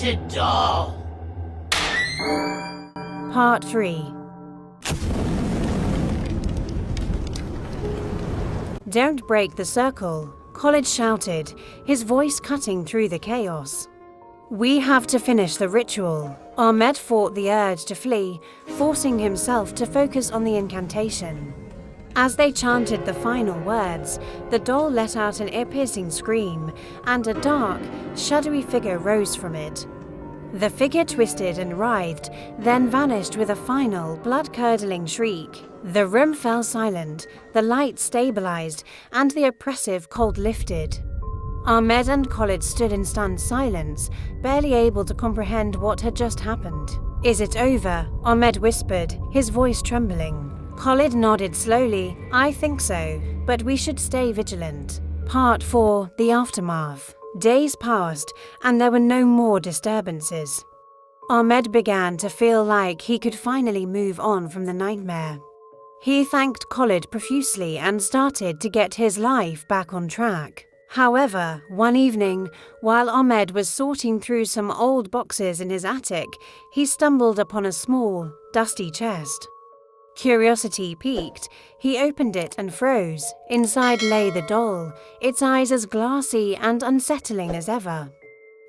haunted doll. Part 3. Don't break the circle, Khalid shouted, his voice cutting through the chaos. We have to finish the ritual. Ahmed fought the urge to flee, forcing himself to focus on the incantation. As they chanted the final words, the doll let out an ear-piercing scream, and a dark, shadowy figure rose from it. The figure twisted and writhed, then vanished with a final, blood-curdling shriek. The room fell silent, the light stabilized, and the oppressive cold lifted. Ahmed and Khalid stood in stunned silence, barely able to comprehend what had just happened. Is it over? Ahmed whispered, his voice trembling. Khalid nodded slowly. I think so, but we should stay vigilant. Part 4. The Aftermath. Days passed, and there were no more disturbances. Ahmed began to feel like he could finally move on from the nightmare. He thanked Khalid profusely and started to get his life back on track. However, one evening, while Ahmed was sorting through some old boxes in his attic, he stumbled upon a small, dusty chest. Curiosity piqued, he opened it and froze. Inside lay the doll, its eyes as glassy and unsettling as ever.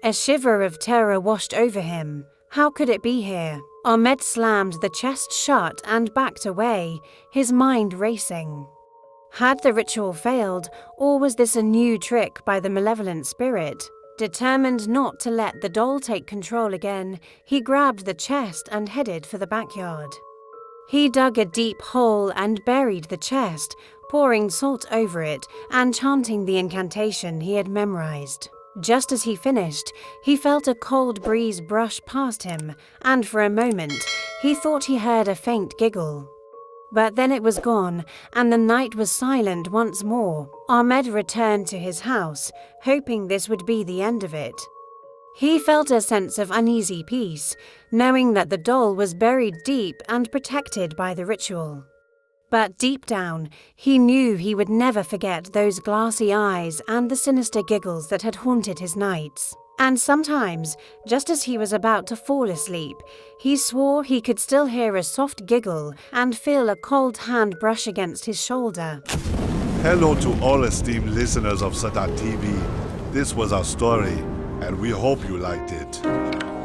A shiver of terror washed over him. How could it be here? Ahmed slammed the chest shut and backed away, his mind racing. Had the ritual failed, or was this a new trick by the malevolent spirit? Determined not to let the doll take control again, he grabbed the chest and headed for the backyard. He dug a deep hole and buried the chest, pouring salt over it and chanting the incantation he had memorized. Just as he finished, he felt a cold breeze brush past him, and for a moment, he thought he heard a faint giggle. But then it was gone, and the night was silent once more. Ahmed returned to his house, hoping this would be the end of it. He felt a sense of uneasy peace, knowing that the doll was buried deep and protected by the ritual. But deep down, he knew he would never forget those glassy eyes and the sinister giggles that had haunted his nights. And sometimes, just as he was about to fall asleep, he swore he could still hear a soft giggle and feel a cold hand brush against his shoulder. Hello to all esteemed listeners of Sadat TV. This was our story, and we hope you liked it.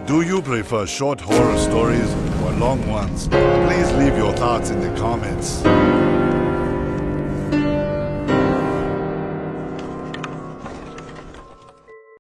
Do you prefer short horror stories or long ones? Please leave your thoughts in the comments.